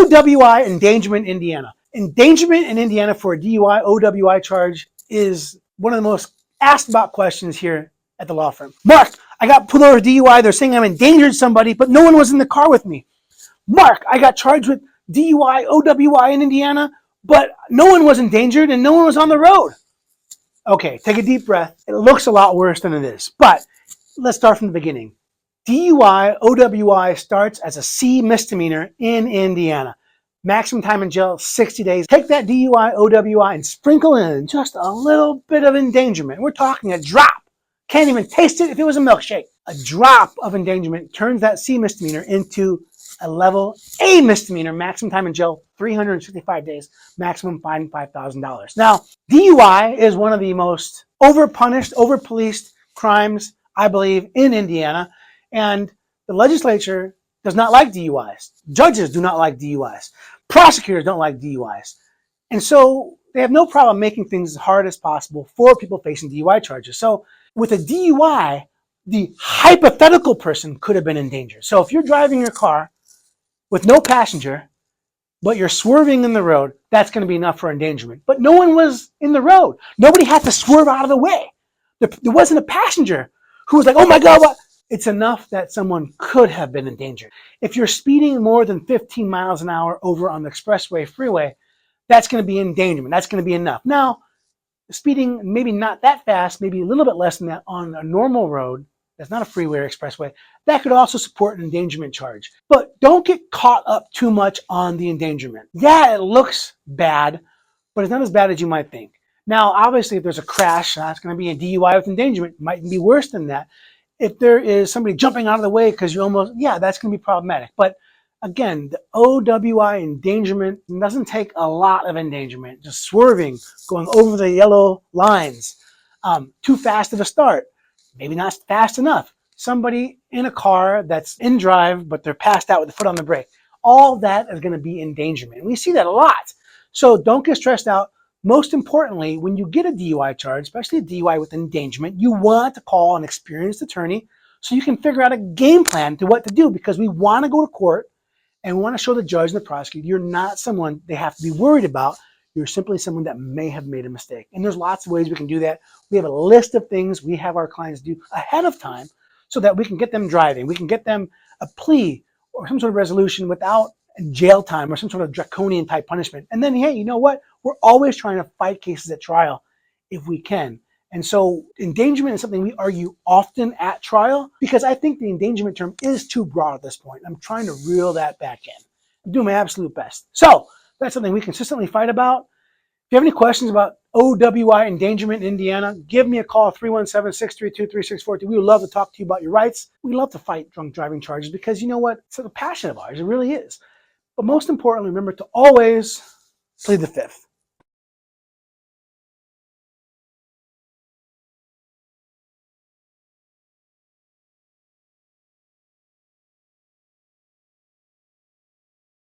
OWI Endangerment Indiana. Endangerment in Indiana for a DUI OWI charge is one of the most asked about questions here at the law firm. Mark, I got pulled over DUI. They're saying I'm endangered somebody, but no one was in the car with me. Mark, I got charged with DUI OWI in Indiana, but no one was endangered and no one was on the road. Okay, take a deep breath. It looks a lot worse than it is, but let's start from the beginning. DUI OWI starts as a C misdemeanor in Indiana. Maximum time in jail, 60 days. Take that DUI OWI and sprinkle in just a little bit of endangerment. We're talking a drop. Can't even taste it if it was a milkshake. A drop of endangerment turns that C misdemeanor into a level A misdemeanor. Maximum time in jail, 365 days. Maximum fine, $5,000. Now, DUI is one of the most overpunished, overpoliced crimes, I believe, in Indiana. And the legislature does not like DUIs. Judges do not like DUIs. Prosecutors don't like DUIs. And so they have no problem making things as hard as possible for people facing DUI charges. So with a DUI, the hypothetical person could have been in danger. So if you're driving your car with no passenger, but you're swerving in the road, that's going to be enough for endangerment. But no one was in the road. Nobody had to swerve out of the way. There wasn't a passenger who was like, oh my God, what? It's enough that someone could have been endangered. If you're speeding more than 15 miles an hour over on the expressway freeway, that's going to be endangerment. That's going to be enough. Now, speeding maybe not that fast, maybe a little bit less than that on a normal road, that's not a freeway or expressway, that could also support an endangerment charge. But don't get caught up too much on the endangerment. Yeah, it looks bad, but it's not as bad as you might think. Now, obviously, if there's a crash, that's going to be a DUI with endangerment. It might be worse than that. If there is somebody jumping out of the way because you almost, yeah, that's going to be problematic. But again, the OWI endangerment doesn't take a lot of endangerment. Just swerving, going over the yellow lines, too fast of a start, maybe not fast enough. Somebody in a car that's in drive, but they're passed out with the foot on the brake. All that is going to be endangerment. And we see that a lot. So don't get stressed out. Most importantly, when you get a DUI charge, especially a DUI with endangerment, you want to call an experienced attorney so you can figure out a game plan to what to do, because we want to go to court and we want to show the judge and the prosecutor you're not someone they have to be worried about. You're simply someone that may have made a mistake. And there's lots of ways we can do that. We have a list of things we have our clients do ahead of time so that we can get them driving. We can get them a plea or some sort of resolution without jail time or some sort of draconian type punishment. And then, hey, you know what? We're always trying to fight cases at trial if we can. And so endangerment is something we argue often at trial, because I think the endangerment term is too broad at this point. I'm trying to reel that back in. I'm doing my absolute best. So that's something we consistently fight about. If you have any questions about OWI endangerment in Indiana, give me a call, 317-632-3642. We would love to talk to you about your rights. We love to fight drunk driving charges because you know what? It's a passion of ours. It really is. But most importantly, remember to always plead the fifth.